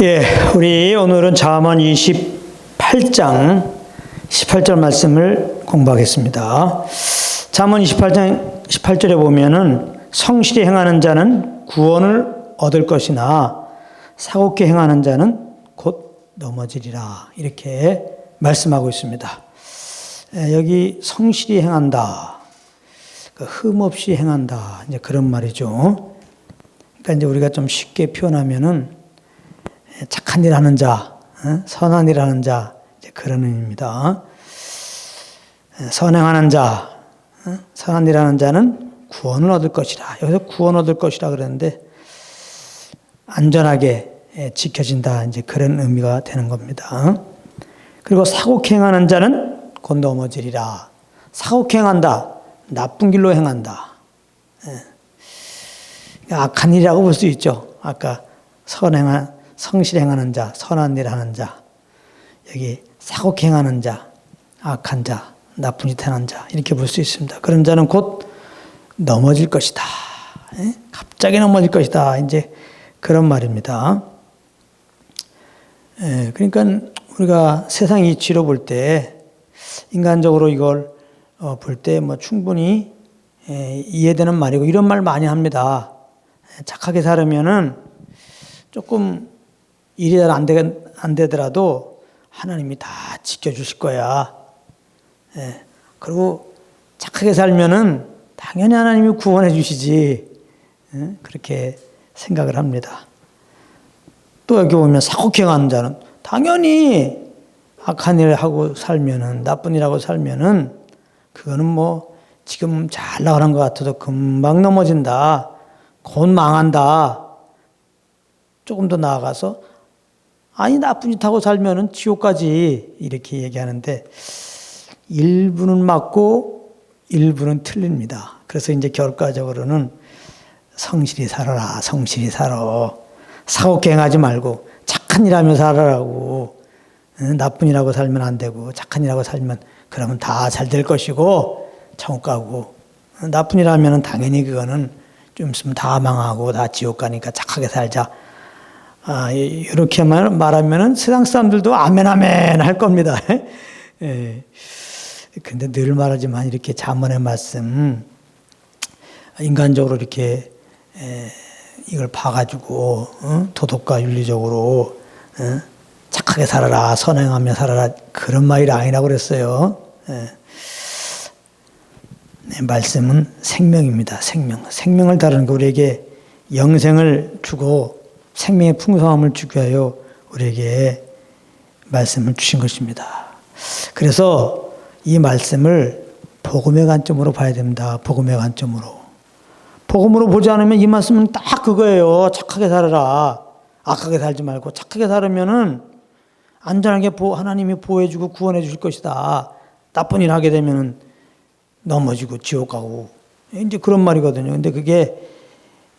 예, 우리 오늘은 잠언 28장 18절 말씀을 공부하겠습니다. 잠언 28장 18절에 보면은 성실히 행하는 자는 구원을 얻을 것이나 사곱게 행하는 자는 곧 넘어지리라, 이렇게 말씀하고 있습니다. 여기 성실히 행한다, 흠없이 행한다, 이제 그런 말이죠. 그러니까 이제 우리가 좀 쉽게 표현하면은 착한 일 하는 자, 선한 일 하는 자, 이제 그런 의미입니다. 선행하는 자, 선한 일 하는 자는 구원을 얻을 것이라. 여기서 구원 얻을 것이라 그랬는데 안전하게 지켜진다, 이제 그런 의미가 되는 겁니다. 그리고 사고케 행하는 자는 곧 넘어지리라. 사고케 행한다, 나쁜 길로 행한다. 악한 일이라고 볼 수 있죠. 아까 성실 행하는 자, 선한 일 하는 자, 여기 사고케 행하는 자, 악한 자, 나쁜 짓 하는 자, 이렇게 볼 수 있습니다. 그런 자는 곧 넘어질 것이다. 갑자기 넘어질 것이다, 이제 그런 말입니다. 그러니까 우리가 세상 이치로 볼 때, 인간적으로 이걸 볼 때 뭐 충분히 이해되는 말이고, 이런 말 많이 합니다. 착하게 살으면은 조금 일이 잘 안 되더라도 하나님이 다 지켜주실 거야. 그리고 착하게 살면은 당연히 하나님이 구원해 주시지. 그렇게 생각을 합니다. 또 여기 보면 사고케 행하는 자는 당연히 악한 일을 하고 살면은, 나쁜 일하고 살면은 그거는 뭐 지금 잘 나가는 것 같아도 금방 넘어진다, 곧 망한다. 조금 더 나아가서 아니 나쁜 짓 하고 살면은 지옥까지, 이렇게 얘기하는데 일부는 맞고 일부는 틀립니다. 그래서 이제 결과적으로는 성실히 살아라, 성실히 살아. 사고케 행하지 말고 착한 일 하며 살아라고. 나쁜 일 하고 살면 안 되고, 착한 일 하고 살면 그러면 다 잘 될 것이고 천국 가고, 나쁜 일 하면은 당연히 그거는 좀 있으면 다 망하고 다 지옥 가니까 착하게 살자. 이렇게 말하면은 세상 사람들도 아멘 아멘 할 겁니다. 근데 늘 말하지만 이렇게 잠언의 말씀, 인간적으로 이렇게 이걸 봐가지고 도덕과 윤리적으로 착하게 살아라, 선행하며 살아라, 그런 말이 아니라고 그랬어요. 말씀은 생명입니다. 생명을 다루는 거, 우리에게 영생을 주고 생명의 풍성함을 주기 위하여 우리에게 말씀을 주신 것입니다. 그래서 이 말씀을 복음의 관점으로 봐야 됩니다. 복음의 관점으로. 복음으로 보지 않으면 이 말씀은 딱 그거예요. 착하게 살아라. 악하게 살지 말고 착하게 살으면은 안전하게 하나님이 보호해주고 구원해 주실 것이다. 나쁜 일 하게 되면은 넘어지고 지옥 가고, 이제 그런 말이거든요. 근데 그게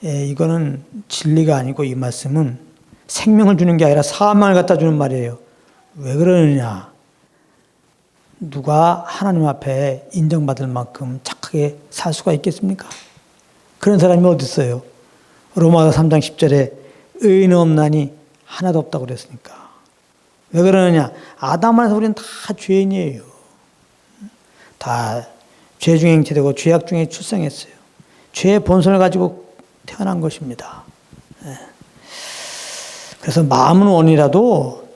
이거는 진리가 아니고, 이 말씀은 생명을 주는 게 아니라 사망을 갖다 주는 말이에요. 왜 그러느냐? 누가 하나님 앞에 인정받을 만큼 착하게 살 수가 있겠습니까? 그런 사람이 어디 있어요? 로마서 3장 10절에 의인은 없나니 하나도 없다고 그랬으니까. 왜 그러느냐? 아담 안에서 우리는 다 죄인이에요. 다 죄 중에 잉태되고 죄악 중에 출생했어요. 죄의 본성을 가지고 태어난 것입니다. 그래서 마음은 원이라도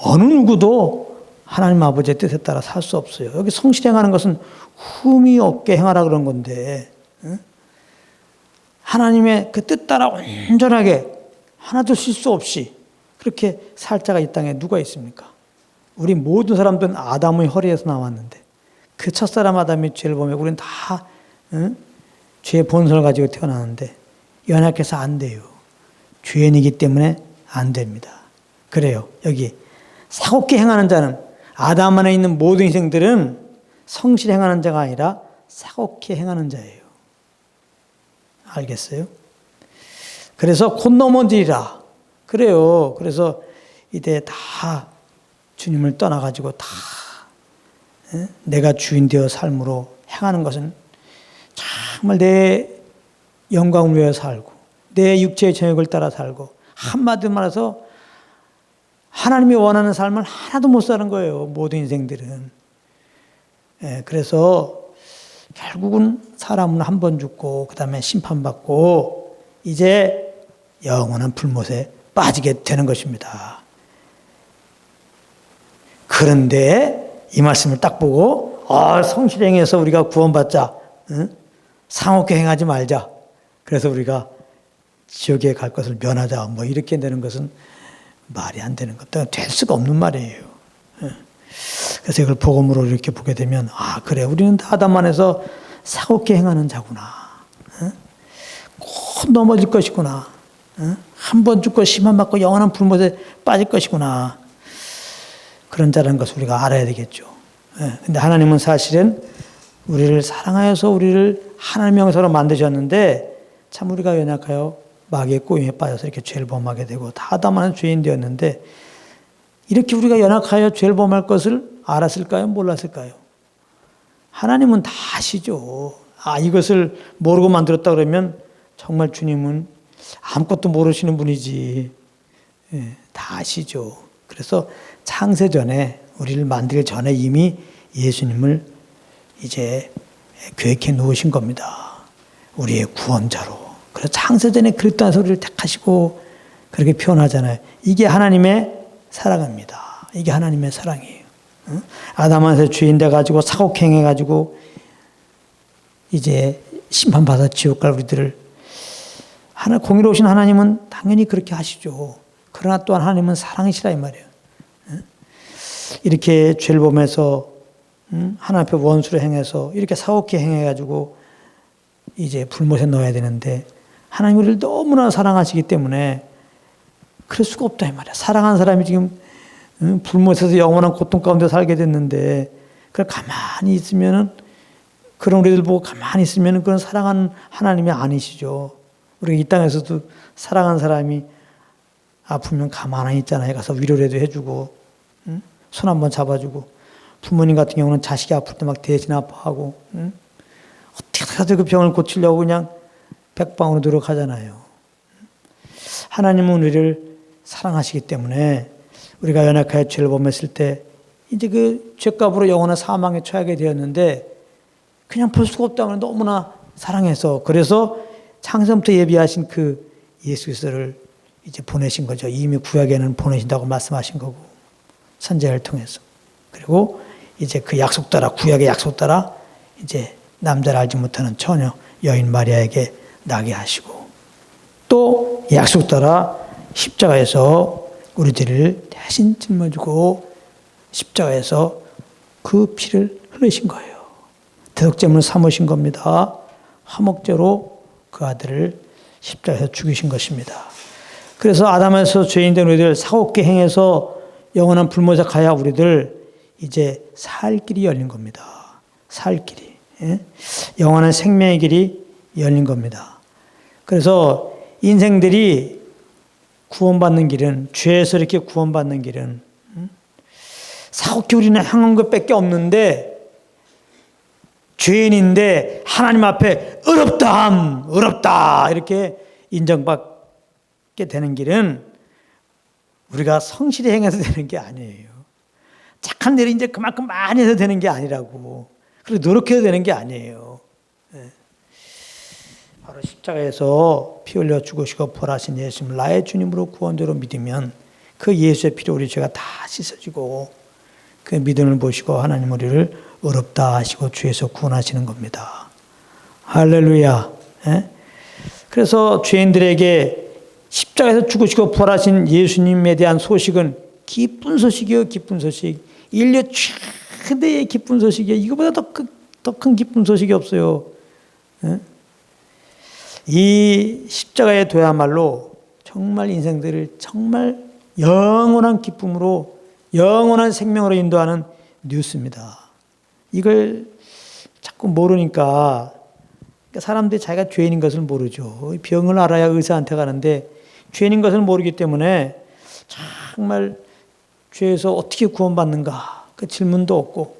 어느 누구도 하나님 아버지의 뜻에 따라 살 수 없어요. 여기 성실히 행하는 것은 흠이 없게 행하라 그런 건데, 하나님의 그 뜻 따라 온전하게 하나도 실수 없이 그렇게 살 자가 이 땅에 누가 있습니까? 우리 모든 사람들은 아담의 허리에서 나왔는데, 그 첫사람 아담이 죄를 보면 우리는 다 죄의 본성을 가지고 태어나는데 연약해서 안 돼요. 죄인이기 때문에 안 됩니다. 그래요. 여기 사고케 행하는 자는, 아담 안에 있는 모든 인생들은 성실히 행하는 자가 아니라 사고케 행하는 자예요. 알겠어요? 그래서 곧 넘어지리라. 그래요. 그래서 이때 다 주님을 떠나가지고 다 내가 주인 되어 삶으로 행하는 것은 정말 내 영광을 위해 살고 내 육체의 정욕을 따라 살고, 한마디로 말해서 하나님이 원하는 삶을 하나도 못 사는 거예요. 모든 인생들은. 그래서 결국은 사람은 한 번 죽고 그 다음에 심판받고 이제 영원한 불못에 빠지게 되는 것입니다. 그런데 이 말씀을 딱 보고 성실히 행해서 우리가 구원받자. 상옥게 행하지 말자. 그래서 우리가 지옥에 갈 것을 면하자. 뭐 이렇게 되는 것은 말이 안 되는 것도 될 수가 없는 말이에요. 그래서 이걸 복음으로 이렇게 보게 되면 그래 우리는 다 아담 안에서 상옥게 행하는 자구나. 꼭 넘어질 것이구나. 한 번 죽고 심판받고 영원한 불못에 빠질 것이구나. 그런 자라는 것을 우리가 알아야 되겠죠. 근데 하나님은 사실은 우리를 사랑하여서 우리를 하나님의 형상으로 만드셨는데 참 우리가 연약하여 마귀의 꼬임에 빠져서 이렇게 죄를 범하게 되고 다 아담 안에서 죄인 되었는데 이렇게 우리가 연약하여 죄를 범할 것을 알았을까요? 몰랐을까요? 하나님은 다 아시죠. 이것을 모르고 만들었다 그러면 정말 주님은 아무것도 모르시는 분이지. 다 아시죠. 그래서 창세전에 우리를 만들기 전에 이미 예수님을 이제 계획해 놓으신 겁니다. 우리의 구원자로. 그래서 창세전에 그랬다는 소리를 택하시고 그렇게 표현하잖아요. 이게 하나님의 사랑입니다. 이게 하나님의 사랑이에요. 아담 안에서 죄인 돼가지고 사곡행해가지고 이제 심판받아 지옥 갈 우리들을 공의로우신 하나님은 당연히 그렇게 하시죠. 그러나 또한 하나님은 사랑이시라 이 말이에요. 이렇게 죄를 범해서 하나님 앞에 원수를 행해서 이렇게 사곡게 행해가지고 이제 불못에 넣어야 되는데 하나님 우리를 너무나 사랑하시기 때문에 그럴 수가 없다 이 말이야. 사랑한 사람이 지금 불못에서 영원한 고통 가운데 살게 됐는데 그걸 가만히 있으면은 그런 우리들 보고 가만히 있으면은 그건 사랑하는 하나님이 아니시죠. 우리가 이 땅에서도 사랑한 사람이 아프면 가만히 있잖아요. 가서 위로라도 해주고 손 한번 잡아주고 부모님 같은 경우는 자식이 아플 때 막 대신 아파하고 어떻게 해서 그 병을 고치려고 그냥 백방으로 노력하잖아요. 하나님은 우리를 사랑하시기 때문에 우리가 연약하여 죄를 범했을 때 이제 그 죄값으로 영원한 사망에 처하게 되었는데 그냥 볼 수가 없다면 너무나 사랑해서 그래서 창세부터 예비하신 그 예수 그리스도를 이제 보내신 거죠. 이미 구약에는 보내신다고 말씀하신 거고 선지자를 통해서. 그리고 이제 그 약속 따라 구약의 약속 따라 이제 남자를 알지 못하는 처녀 여인 마리아에게 나게 하시고 또 약속 따라 십자가에서 우리들을 대신 짊어지고 십자가에서 그 피를 흘리신 거예요. 대속제물을 삼으신 겁니다. 화목제로 그 아들을 십자가에서 죽이신 것입니다. 그래서 아담에서 죄인된 우리들 사옥게 행해서 영원한 불못에 가야 우리들 이제 살 길이 열린 겁니다. 살 길이. 영원한 생명의 길이 열린 겁니다. 그래서 인생들이 구원받는 길은 죄에서 이렇게 구원받는 길은 사옥게 우리는 향한 것밖에 없는데 죄인인데 하나님 앞에 어렵다 이렇게 인정받게 되는 길은 우리가 성실히 행해서 되는 게 아니에요. 착한 일이 이제 그만큼 많이 해서 되는 게 아니라고. 그리고 노력해서 되는 게 아니에요. 바로 십자가에서 피 흘려 죽으시고 부활하신 예수님을 나의 주님으로 구원자로 믿으면 그 예수의 피로 우리 죄가 다 씻어지고 그 믿음을 보시고 하나님 우리를 어렵다 하시고 죄에서 구원하시는 겁니다. 할렐루야. 그래서 죄인들에게 십자가에서 죽으시고 부활하신 예수님에 대한 소식은 기쁜 소식이요, 기쁜 소식. 인류 최대의 기쁜 소식이에요. 이거보다 더 큰 기쁜 소식이 없어요. 이 십자가에 둬야말로 정말 인생들을 정말 영원한 기쁨으로 영원한 생명으로 인도하는 뉴스입니다. 이걸 자꾸 모르니까 사람들이 자기가 죄인인 것을 모르죠. 병을 알아야 의사한테 가는데 죄인인 것을 모르기 때문에 정말 죄에서 어떻게 구원받는가 그 질문도 없고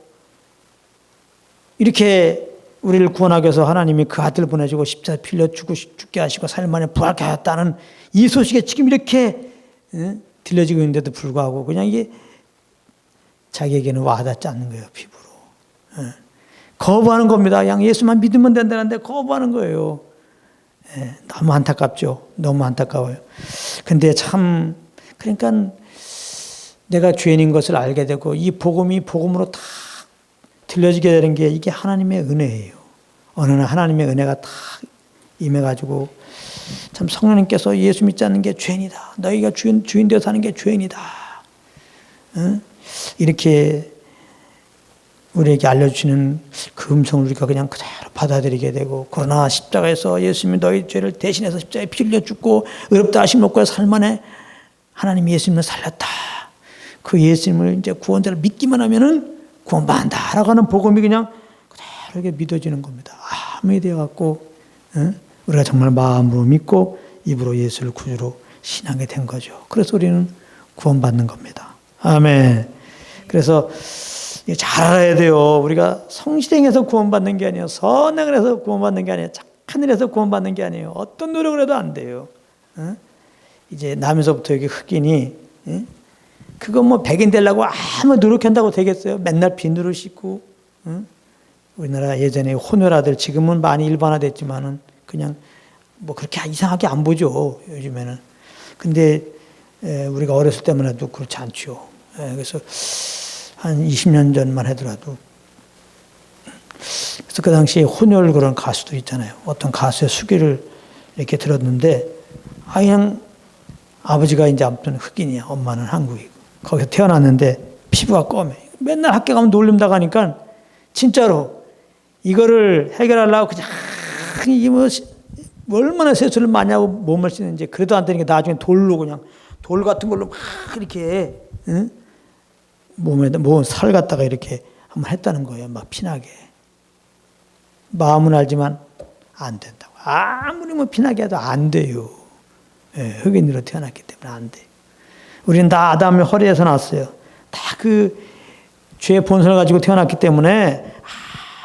이렇게 우리를 구원하기 위해서 하나님이 그 아들 보내주고 십자가에 피 흘려 죽게 하시고 4일 만에 부활케 하였다는 이 소식에 지금 이렇게 들려지고 있는데도 불구하고 그냥 이게 자기에게는 와닿지 않는 거예요, 피부로. 예. 거부하는 겁니다. 그냥 예수만 믿으면 된다는데 거부하는 거예요. 예. 너무 안타깝죠. 너무 안타까워요. 근데 참, 그러니까 내가 죄인인 것을 알게 되고 이 복음이 복음으로 다 들려지게 되는 게 이게 하나님의 은혜예요. 어느 날 하나님의 은혜가 다 임해가지고 참 성령님께서 예수 믿지 않는 게 죄인이다. 너희가 주인 되어 사는 게 죄인이다. 응? 이렇게 우리에게 알려주시는 그 음성을 우리가 그냥 그대로 받아들이게 되고 그러나 십자가에서 예수님이 너희 죄를 대신해서 십자가에 피 흘려 죽고 의롭다 하심 없고 살만해 하나님이 예수님을 살렸다. 그 예수님을 이제 구원자를 믿기만 하면은 구원받는다라고 하는 복음이 그냥 그대로 이렇게 믿어지는 겁니다. 아무 되어 갖고 응? 우리가 정말 마음으로 믿고 입으로 예수를 구주로 신앙이 된 거죠. 그래서 우리는 구원받는 겁니다. 아멘. 그래서 잘 알아야 돼요. 우리가 성실행해서 구원받는 게 아니에요. 선행을 해서 구원받는 게 아니에요. 착한 일 해서 구원받는 게 아니에요. 어떤 노력을 해도 안 돼요. 응? 이제 나면서부터 여기 흑인이 응? 그거 뭐 백인 되려고 아무 노력한다고 되겠어요? 맨날 비누를 씻고 응? 우리나라 예전에 혼혈아들 지금은 많이 일반화됐지만은 그냥 뭐 그렇게 이상하게 안 보죠. 요즘에는. 근데 우리가 어렸을 때만 해도 그렇지 않죠. 그래서 한 20년 전만 하더라도 그래서 그 당시에 혼혈 그런 가수도 있잖아요. 어떤 가수의 수기를 이렇게 들었는데 그냥 아버지가 이제 아무튼 흑인이야. 엄마는 한국이고. 거기서 태어났는데 피부가 검해. 맨날 학교 가면 놀림 당하니까 진짜로 이거를 해결하려고 그냥 이 뭐 얼마나 세수를 많이 하고 몸을 씻는지 그래도 안 되니까 나중에 돌로 그냥 돌 같은 걸로 막 이렇게 응? 몸에 살 갖다가 이렇게 한번 했다는 거예요. 막 피나게. 마음은 알지만 안 된다고. 아무리 뭐 피나게 해도 안 돼요. 예, 흑인으로 태어났기 때문에 안 돼요. 우리는 다 아담의 허리에서 났어요. 다 그 죄의 본성을 가지고 태어났기 때문에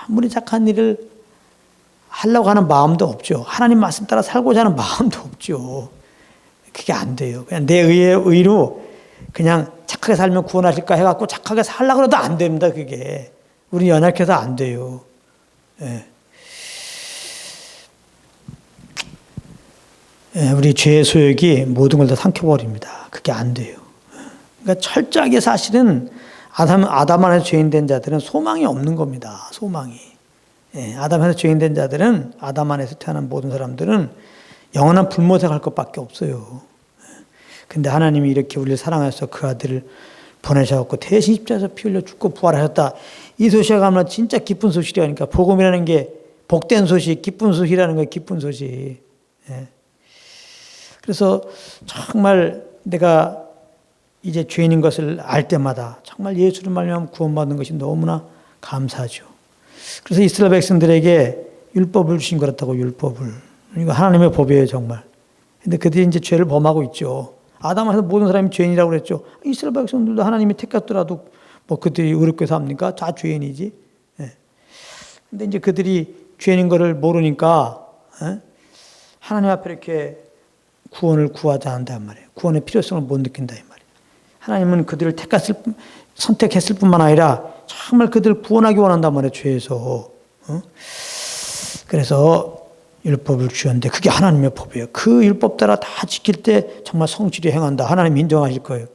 아무리 착한 일을 하려고 하는 마음도 없죠. 하나님 말씀 따라 살고자 하는 마음도 없죠. 그게 안 돼요. 그냥 내 의로 그냥 착하게 살면 구원하실까 해갖고 착하게 살려고 해도 안 됩니다. 그게. 우리 연약해서 안 돼요. 예. 예, 우리 죄의 소욕이 모든 걸 다 삼켜버립니다. 그게 안 돼요. 그러니까 철저하게 사실은 아담 안에서 죄인 된 자들은 소망이 없는 겁니다. 소망이. 예, 아담 안에서 죄인 된 자들은 아담 안에서 태어난 모든 사람들은 영원한 불못에 갈 것밖에 없어요. 근데 하나님이 이렇게 우리를 사랑해서 그 아들을 보내셔갖고 대신 십자가에서 피 흘려 죽고 부활하셨다. 이 소식에 가면 진짜 기쁜 소식이라니까. 복음이라는 게 복된 소식, 기쁜 소식이라는 거예요. 기쁜 소식. 예. 그래서 정말 내가 이제 죄인인 것을 알 때마다 정말 예수를 말미암아 구원받는 것이 너무나 감사하죠. 그래서 이스라엘 백성들에게 율법을 주신 그렇다고 율법을. 이거 하나님의 법이에요, 정말. 근데 그들이 이제 죄를 범하고 있죠. 아담에서 모든 사람이 죄인이라고 그랬죠. 이스라엘 백성들도 하나님이 택했더라도 뭐 그들이 의롭게 삽니까? 다 죄인이지. 예. 근데 이제 그들이 죄인인 것을 모르니까 예? 하나님 앞에 이렇게 구원을 구하지 않는단 말이에요. 구원의 필요성을 못 느낀다 이 말이에요. 하나님은 그들을 선택했을 뿐만 아니라 정말 그들을 구원하기 원한단 말이에요. 죄에서. 그래서 율법을 주었는데 그게 하나님의 법이에요. 그 율법 따라 다 지킬 때 정말 성실히 행한다. 하나님 인정하실 거예요.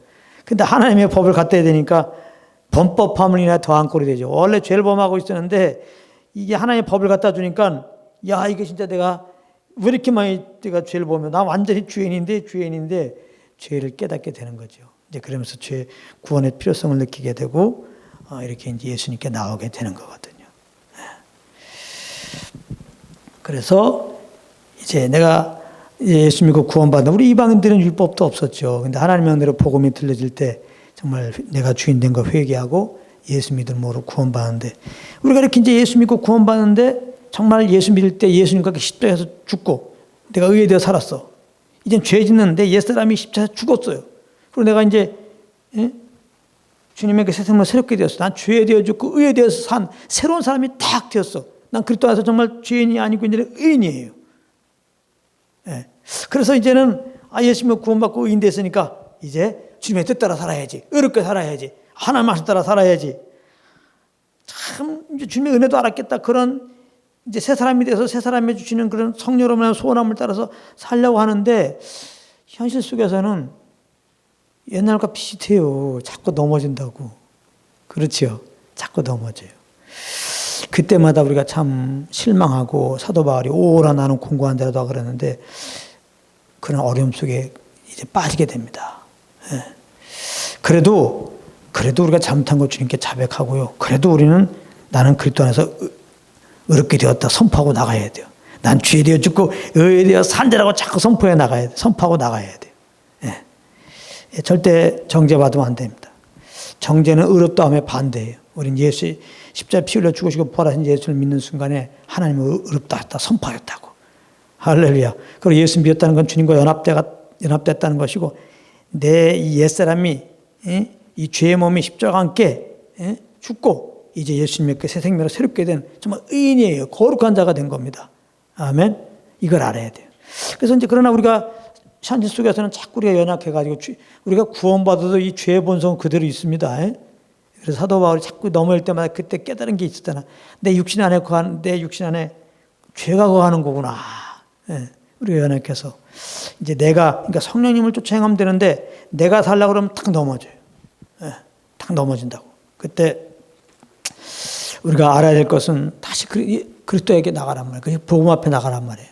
근데 하나님의 법을 갖다 해야 되니까 범법함을 인해 더한 꼴이 되죠. 원래 죄를 범하고 있었는데 이게 하나님의 법을 갖다 주니까 야 이게 진짜 내가 왜 이렇게 많이 내가 죄를 보면 나 완전히 죄인인데 죄를 깨닫게 되는 거죠. 이제 그러면서 죄 구원의 필요성을 느끼게 되고 이렇게 이제 예수님께 나오게 되는 거거든요. 그래서 이제 내가 예수 믿고 구원받는 우리 이방인들은 율법도 없었죠. 근데 하나님의 은혜로 복음이 들려질 때 정말 내가 주인 된 거 회개하고 예수 믿음으로 구원받는데 우리가 이렇게 이제 예수 믿고 구원받는데 정말 예수 믿을 때 예수님과 십자가에서 죽고 내가 의에 살았어. 이젠 죄 짓는데 옛사람이 십자가에서 죽었어요. 그리고 내가 이제 주님의 그 세상을 새롭게 되었어. 난 죄에 대해 죽고 의에 대해서 산 새로운 사람이 딱 되었어. 난 그리스도 안에서 정말 죄인이 아니고 이제는 의인이에요. 예. 그래서 이제는 예수 믿고 구원받고 의인 됐으니까 이제 주님의 뜻 따라 살아야지. 의롭게 살아야지. 하나님 말씀 따라 살아야지. 참 이제 주님의 은혜도 알았겠다. 그런 이제 새 사람이 돼서 새 사람이 주시는 그런 성령으로 소원함을 따라서 살려고 하는데 현실 속에서는 옛날과 비슷해요. 자꾸 넘어진다고. 그렇죠. 자꾸 넘어져요. 그때마다 우리가 참 실망하고 사도 바울이 오라 나는 공고한 대로다 그러는데 그런 어려움 속에 이제 빠지게 됩니다. 예. 그래도 우리가 잘못한 걸 주님께 자백하고요. 그래도 우리는 나는 그리스도 안에서 의롭게 되었다 선포하고 나가야 돼요. 난 죄에 대해 죽고 의에 대해 산자라고 자꾸 선포해 나가야 돼. 선포하고 나가야 돼요. 예. 절대 정죄받으면 안 됩니다. 정죄는 의롭다함의 반대예요. 우린 예수 십자가에 피 흘려 죽으시고 부활하신 예수를 믿는 순간에 하나님을 의롭다 했다 선포하였다고. 할렐루야. 그리고 예수 믿었다는 건 주님과 연합됐다는 것이고 내 이 옛사람이 이 죄의 몸이 십자가와 함께 죽고 이제 예수님께 새 생명으로 새롭게 된 정말 의인이에요. 거룩한 자가 된 겁니다. 아멘. 이걸 알아야 돼요. 그래서 이제 그러나 우리가 현실 속에서는 자꾸 우리가 연약해가지고 우리가 구원받아도 이 죄의 본성은 그대로 있습니다. 그래서 사도 바울이 자꾸 넘어올 때마다 그때 깨달은 게 있었잖아. 내 육신 안에 죄가 거하는 거구나. 우리가 연약해서 이제 그러니까 성령님을 쫓아 행하면 되는데 내가 살려고 그러면 탁 넘어져요. 탁 넘어진다고. 그때 우리가 알아야 될 것은 다시 그리스도에게 나가란 말이에요. 복음 앞에 나가란 말이에요.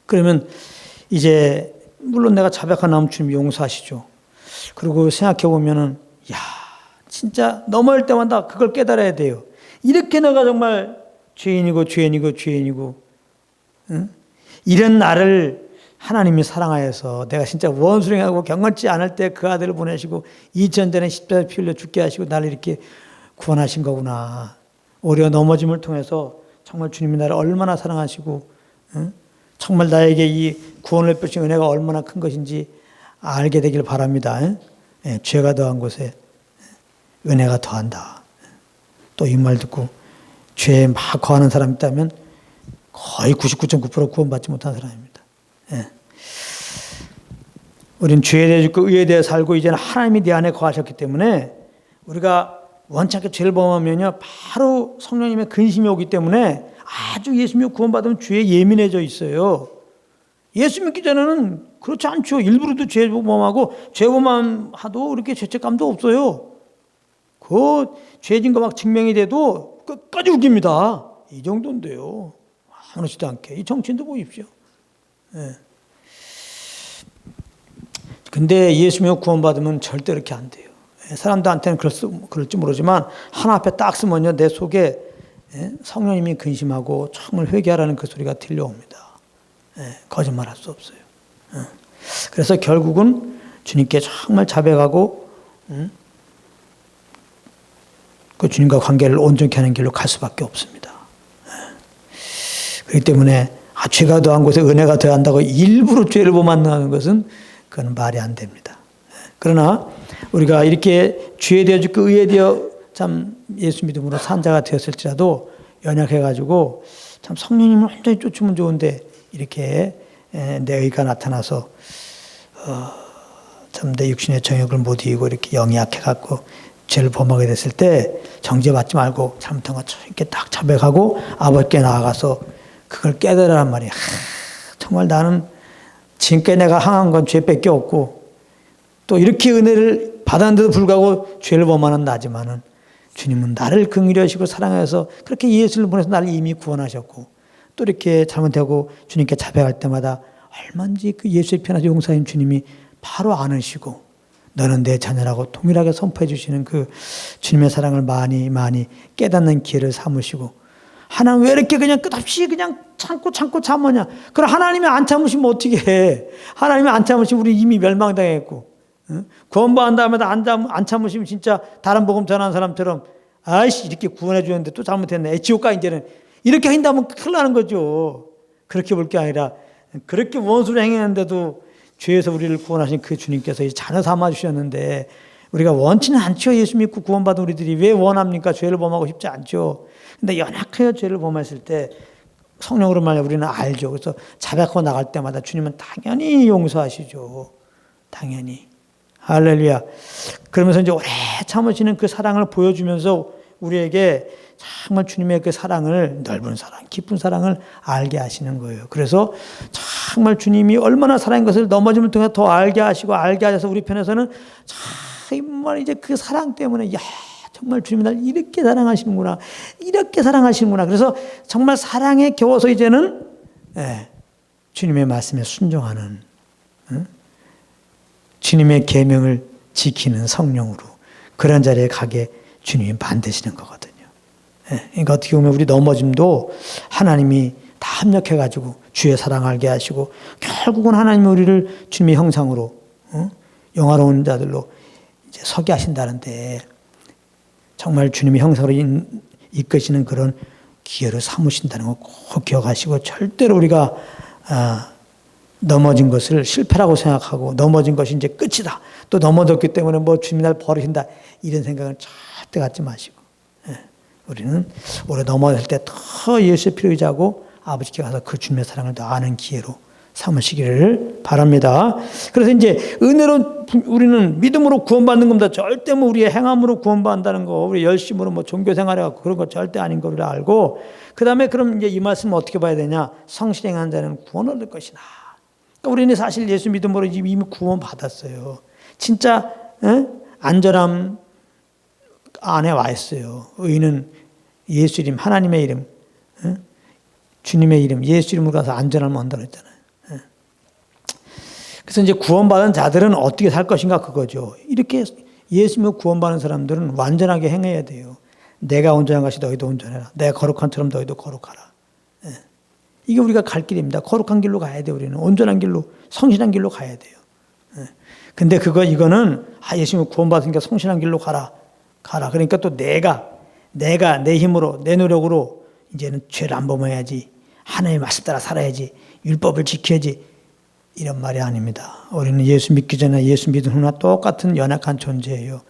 그러면 이제 물론 내가 자백한 나면 주님 용서하시죠. 그리고 생각해 보면은 야 진짜 넘어올 때마다 그걸 깨달아야 돼요. 이렇게 내가 정말 죄인이고 응? 이런 나를 하나님이 사랑하여서 내가 진짜 원수령하고 경건치 않을 때 그 아들을 보내시고 2000전에 십자가에 피 흘려 죽게 하시고 나를 이렇게 구원하신 거구나. 오히려 넘어짐을 통해서 정말 주님이 나를 얼마나 사랑하시고 응? 정말 나에게 이 구원을 베푸신 은혜가 얼마나 큰 것인지 알게 되길 바랍니다. 죄가 더한 곳에 은혜가 더한다. 또 이 말 듣고 죄에 막 거하는 사람이 있다면 거의 99.9% 구원받지 못한 사람입니다. 우리는 죄에 대해 죽고 의에 대해 살고 이제는 하나님이 내 안에 거하셨기 때문에 우리가 원치 않게 죄를 범하면요 바로 성령님의 근심이 오기 때문에 아주 예수 믿고 구원받으면 죄에 예민해져 있어요. 예수 믿기 전에는 그렇지 않죠. 일부러도 죄 범하고 죄 범하도 이렇게 죄책감도 없어요. 그 죄진 거 막 증명이 돼도 끝까지 웃깁니다. 이 정도인데요. 아무렇지도 않게. 이 정치인도 보십시오. 근데 예수 믿고 구원받으면 절대 이렇게 안 돼요. 사람들한테는 그럴지 모르지만 하나 앞에 딱 쓰면요 내 속에 성령님이 근심하고 정말 회개하라는 그 소리가 들려옵니다. 거짓말할 수 없어요. 그래서 결국은 주님께 정말 자백하고 그 주님과 관계를 온전히 하는 길로 갈 수밖에 없습니다. 그렇기 때문에 죄가 더한 곳에 은혜가 더한다고 일부러 죄를 범한다는 것은 그건 말이 안 됩니다. 그러나 우리가 이렇게 죄에 대해 죽고 의에 대해 참 예수 믿음으로 산 자가 되었을지라도 연약해가지고 참 성령님을 완전히 쫓으면 좋은데 이렇게 내 의가 나타나서 참 내 육신의 정욕을 못 이기고 이렇게 영이 약해갖고 죄를 범하게 됐을 때 정죄받지 말고 잘못한 거 이렇게 딱 자백하고 아버지께 나아가서 그걸 깨달으란 말이야. 정말 나는 지금까지 내가 항한 건 죄밖에 없고 또 이렇게 은혜를 받았는데도 불구하고 죄를 범하는 나지만은 주님은 나를 긍휼히 사랑해서 그렇게 예수를 보내서 나를 이미 구원하셨고 또 이렇게 잘못하고 주님께 자백할 때마다 얼마든지 그 예수의 편하신 용사인 주님이 바로 안으시고 너는 내 자녀라고 동일하게 선포해 주시는 그 주님의 사랑을 많이 깨닫는 기회를 삼으시고 하나님 왜 이렇게 그냥 끝없이 그냥 참고 참으냐. 그럼 하나님이 안 참으시면 어떻게 해. 하나님이 안 참으시면 우리 이미 멸망당했고 구원받은 다음에도 안 참으시면 진짜 다른 복음 전하는 사람처럼 아이씨 이렇게 구원해 주는데 또 잘못했네. 지옥 가 이제는. 이렇게 한다면 큰일 나는 거죠. 그렇게 볼 게 아니라 그렇게 원수를 행했는데도 죄에서 우리를 구원하신 그 주님께서 자녀 삼아 주셨는데 우리가 원치는 않죠. 예수 믿고 구원받은 우리들이 왜 원합니까? 죄를 범하고 싶지 않죠. 근데 연약하여 죄를 범했을 때 성령으로 말해 우리는 알죠. 그래서 자백하고 나갈 때마다 주님은 당연히 용서하시죠. 당연히. 할렐루야. 그러면서 이제 오래 참으시는 그 사랑을 보여주면서 우리에게 정말 주님의 그 사랑을, 넓은 사랑, 깊은 사랑을 알게 하시는 거예요. 그래서 정말 주님이 얼마나 사랑인 것을 넘어짐을 통해 더 알게 하시고 알게 하셔서 우리 편에서는 정말 이제 그 사랑 때문에, 야, 정말 주님이 날 이렇게 사랑하시는구나, 이렇게 사랑하시는구나. 그래서 정말 사랑에 겨워서 이제는 주님의 말씀에 순종하는, 주님의 계명을 지키는 성령으로 그런 자리에 가게 주님이 만드시는 거거든요. 그러니까 어떻게 보면 우리 넘어짐도 하나님이 다 합력해가지고 주의 사랑 알게 하시고, 결국은 하나님이 우리를 주님의 형상으로, 영화로운 자들로 이제 서게 하신다는데, 정말 주님의 형상으로 이끄시는 그런 기회를 삼으신다는 거 꼭 기억하시고, 절대로 우리가 넘어진 것을 실패라고 생각하고, 넘어진 것이 이제 끝이다, 또 넘어졌기 때문에 뭐 주님이 날 버리신다, 이런 생각은 절대 갖지 마시고, 우리는 오래 넘어질 때 더 예수의 피를 의지하고 아버지께 가서 그 주님의 사랑을 더 아는 기회로 삼으시기를 바랍니다. 그래서 이제 은혜로 우리는 믿음으로 구원받는 겁니다. 절대 뭐 우리의 행함으로 구원받는다는 거, 우리 열심으로 뭐 종교 생활해갖고 그런 거 절대 아닌 거를 알고, 그 다음에 그럼 이제 이 말씀을 어떻게 봐야 되냐? 성실행한 자는 구원을 얻을 것이다. 그러니까 우리는 사실 예수 믿음으로 이미 구원받았어요. 진짜 안전함 안에 와 있어요. 의인은 예수 이름, 하나님의 이름, 주님의 이름, 예수 이름으로 가서 안전함을 얻는다고 했잖아요. 그래서 이제 구원받은 자들은 어떻게 살 것인가, 그거죠. 이렇게 예수 믿고 구원받은 사람들은 완전하게 행해야 돼요. 내가 온전한 것이 너희도 온전해라. 내가 거룩한 처럼 너희도 거룩하라. 이게 우리가 갈 길입니다. 거룩한 길로 가야 돼요. 우리는 온전한 길로, 성실한 길로 가야 돼요. 근데 이거는 예수 믿고 구원받으니까 성실한 길로 가라. 그러니까 또 내가 내 힘으로, 내 노력으로 이제는 죄를 안 범해야지, 하나님의 말씀 따라 살아야지, 율법을 지켜야지, 이런 말이 아닙니다. 우리는 예수 믿기 전에 예수 믿은 후나 똑같은 연약한 존재예요.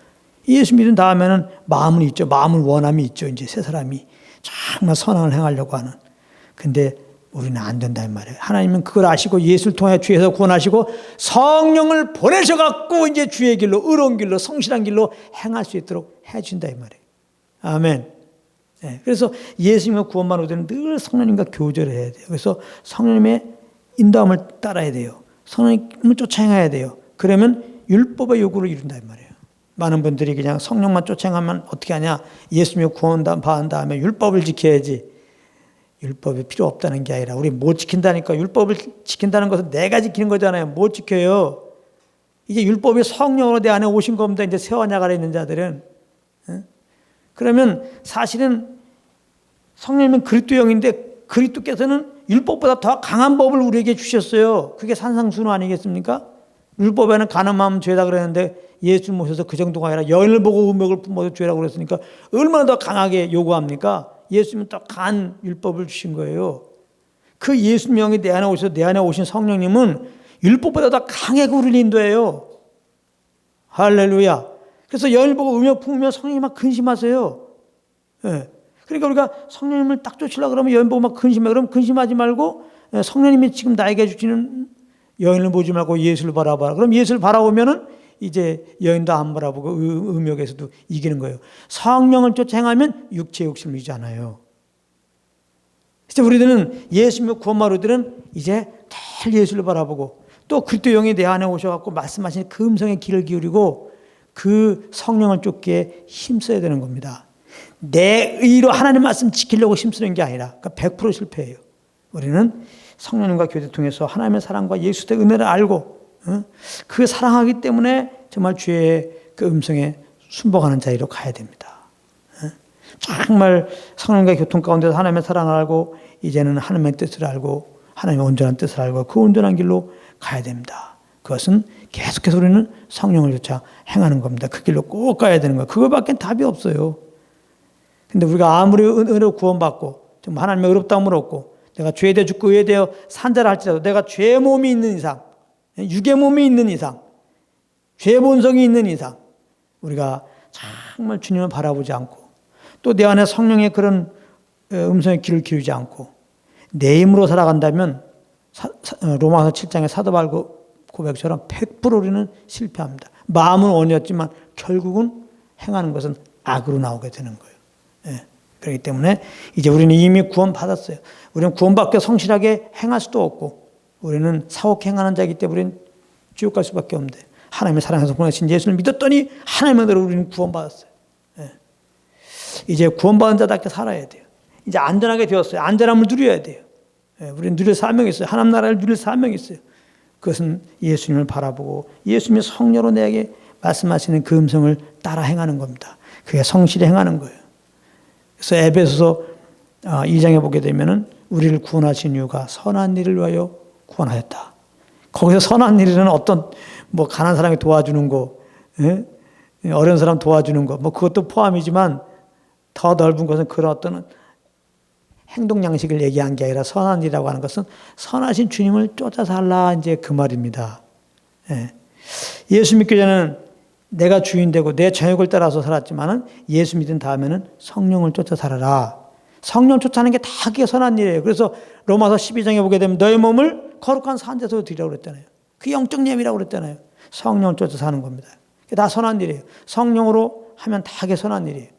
예수 믿은 다음에는 마음은 있죠. 마음은 원함이 있죠. 이제 새 사람이 정말 선함을 행하려고 하는. 근데 우리는 안 된다는 말이에요. 하나님은 그걸 아시고 예수를 통해 주에서 구원하시고 성령을 보내셔갖고 이제 주의 길로, 의로운 길로, 성실한 길로 행할 수 있도록 해준다 이 말이에요. 아멘. 그래서 예수님과 구원받은 우리는 늘 성령님과 교제를 해야 돼요. 그래서 성령님의 인도함을 따라야 돼요. 성령님을 쫓아 행해야 돼요. 그러면 율법의 요구를 이룬다 이 말이에요. 많은 분들이 그냥 성령만 쫓아 행하면 어떻게 하냐? 예수님의 구원받은 다음에 율법을 지켜야지. 율법이 필요 없다는 게 아니라 우리 못 지킨다니까. 율법을 지킨다는 것은 내가 지키는 거잖아요. 못 지켜요. 이제 율법이 성령으로 내 안에 오신 겁니다. 이제 세워나가려 있는 자들은. 그러면 사실은 성령님은 그리스도 영인데 그리스도께서는 율법보다 더 강한 법을 우리에게 주셨어요. 그게 산상순후 아니겠습니까? 율법에는 가늠하면 죄다 그랬는데 예수 모셔서 그 정도가 아니라 여인을 보고 음욕을 품어도 죄라고 그랬으니까 얼마나 더 강하게 요구합니까? 예수님은 더 강한 율법을 주신 거예요. 그 예수님 영이 내 안에 오셔서 내 안에 오신 성령님은 율법보다 더 강하게 우리를 인도해요. 할렐루야. 그래서 여인을 보고 음욕 품으면 성령님 막 근심하세요. 그러니까 우리가 성령님을 딱 쫓으려고 그러면 여인 보고 막 근심해. 그럼 근심하지 말고 성령님이 지금 나에게 주시는 여인을 보지 말고 예수를 바라봐라. 그럼 예수를 바라보면은 이제 여인도 안 바라보고 음욕에서도 이기는 거예요. 성령을 쫓아 행하면 육체의 욕심을 이기지 않아요. 그래서 우리들은 예수 믿고 구원받은 우리들은 이제 늘 예수를 바라보고 또 그리스도 영이 내 안에 오셔갖고 말씀하시는 그 음성에 귀를 기울이고 그 성령을 쫓기에 힘써야 되는 겁니다. 내 의로 하나님 말씀 지키려고 힘쓰는 게 아니라 100% 실패예요. 우리는 성령님과 교제 통해서 하나님의 사랑과 예수의 은혜를 알고 그 사랑하기 때문에 정말 주의 그 음성에 순복하는 자리로 가야 됩니다. 정말 성령과 교통 가운데서 하나님의 사랑을 알고 이제는 하나님의 뜻을 알고 하나님의 온전한 뜻을 알고 그 온전한 길로 가야 됩니다. 그것은 계속해서 우리는 성령을 쫓아 행하는 겁니다. 그 길로 꼭 가야 되는 거예요. 그거밖에 답이 없어요. 근데 우리가 아무리 은혜로 구원받고 정말 하나님의 의롭다함을 얻고 내가 죄에 대해 죽고 의에 대해 산자를 할지라도 내가 죄의 몸이 있는 이상, 육의 몸이 있는 이상, 죄의 본성이 있는 이상 우리가 정말 주님을 바라보지 않고 또 내 안에 성령의 그런 음성에 귀를 기울이지 않고 내 힘으로 살아간다면 로마서 7장의 사도 바울 고백처럼 100% 우리는 실패합니다. 마음은 원이었지만 결국은 행하는 것은 악으로 나오게 되는 거예요. 예. 그렇기 때문에 이제 우리는 이미 구원받았어요. 우리는 구원받게 성실하게 행할 수도 없고 우리는 사옥 행하는 자이기 때문에 우리는 지옥 갈 수밖에 없는데 하나님의 사랑에서 보내신 예수를 믿었더니 하나님의 은혜로 우리는 구원받았어요. 예. 이제 구원받은 자답게 살아야 돼요. 이제 안전하게 되었어요. 안전함을 누려야 돼요. 예. 우리는 누릴 사명이 있어요. 하나님 나라를 누릴 사명이 있어요. 그것은 예수님을 바라보고 예수님의 성령으로 내게 말씀하시는 그 음성을 따라 행하는 겁니다. 그게 성실히 행하는 거예요. 그래서 에베소서 2장에 보게 되면은 우리를 구원하신 이유가 선한 일을 위하여 구원하였다. 거기서 선한 일은 어떤 뭐 가난한 사람이 도와주는 거, 어려운 사람 도와주는 거, 뭐 그것도 포함이지만 더 넓은 것은 그런 어떤 행동 양식을 얘기한 게 아니라 선한 일이라고 하는 것은 선하신 주님을 쫓아 살라 이제 그 말입니다. 예. 예수 믿기 전에는 내가 주인 되고 내 정욕을 따라서 살았지만은 예수 믿은 다음에는 성령을 쫓아 살아라. 성령 쫓아하는 게 다 그게 선한 일이에요. 그래서 로마서 12장에 보게 되면 너의 몸을 거룩한 산제소로 드리라고 그랬잖아요. 그 영적 예배라고 그랬잖아요. 성령을 쫓아 사는 겁니다. 그게 다 선한 일이에요. 성령으로 하면 다 그게 선한 일이에요.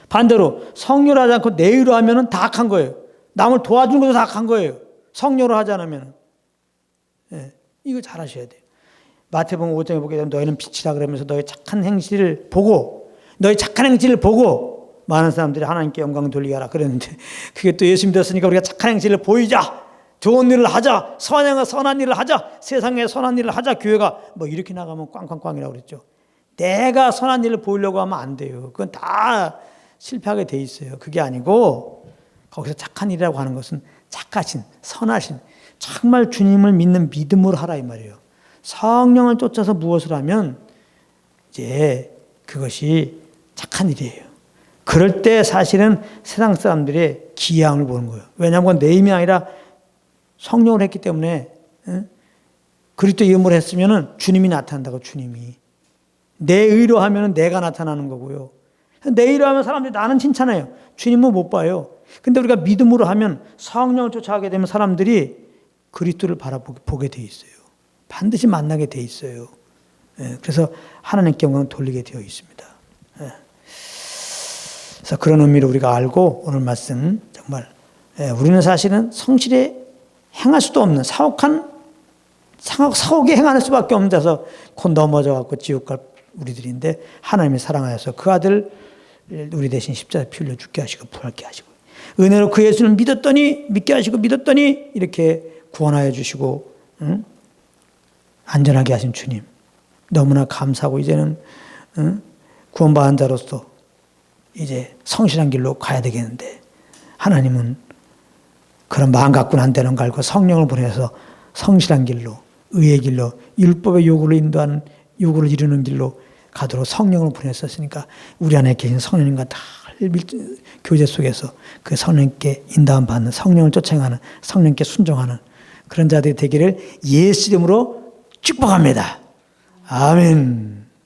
반대로 성령으로 하지 않고 내 의로 하면은 다 악한 거예요. 남을 도와주는 것도 다 악한 거예요. 성령으로 하지 않으면. 예, 이거 잘 하셔야 돼요. 마태복음 5장에 보게 되면 너희는 빛이라 그러면서 너희 착한 행실을 보고 많은 사람들이 하나님께 영광 돌리게 하라 그랬는데 그게 또 예수 믿었으니까 우리가 착한 행실을 보이자, 좋은 일을 하자, 선한 일을 하자, 세상에 선한 일을 하자, 교회가 뭐 이렇게 나가면 꽝꽝꽝이라고 그랬죠. 내가 선한 일을 보이려고 하면 안 돼요. 그건 다 실패하게 돼 있어요. 그게 아니고 거기서 착한 일이라고 하는 것은 착하신, 선하신, 정말 주님을 믿는 믿음으로 하라 이 말이에요. 성령을 쫓아서 무엇을 하면 이제 그것이 착한 일이에요. 그럴 때 사실은 세상 사람들의 기이함을 보는 거예요. 왜냐하면 내 힘이 아니라 성령을 했기 때문에 그리스도 이름으로 했으면 주님이 나타난다고. 주님이 내 의로 하면 내가 나타나는 거고요. 내 의로 하면 사람들이 나는 칭찬해요. 주님은 못 봐요. 근데 우리가 믿음으로 하면 성령을 쫓아가게 되면 사람들이 그리스도를 바라보게 돼 있어요. 반드시 만나게 돼 있어요. 그래서 하나님께 영광을 돌리게 되어 있습니다. 그래서 그런 의미로 우리가 알고 오늘 말씀 정말 우리는 사실은 성실히 행할 수도 없는 사옥에 행할 수밖에 없는 데서 곧 넘어져 갖고 지옥 갈 우리들인데 하나님이 사랑하여서 그 아들 우리 대신 십자가에 피 흘려 죽게 하시고 부활케 하시고 은혜로 그 예수를 믿게 하시고 믿었더니 이렇게 구원하여 주시고 안전하게 하신 주님 너무나 감사하고 이제는 구원받은 자로서 이제 성실한 길로 가야 되겠는데 하나님은 그런 마음 갖고는 안 되는 거 알고 성령을 보내서 성실한 길로 의의 길로 율법의 요구를 인도하는 요구를 이루는 길로 가도록 성령을 보냈었으니까 우리 안에 계신 성령님과 다 교제 속에서 그 성령께 인도함 받는 성령을 쫓아가는 성령께 순종하는 그런 자들이 되기를 예수 이름으로 축복합니다. 아멘.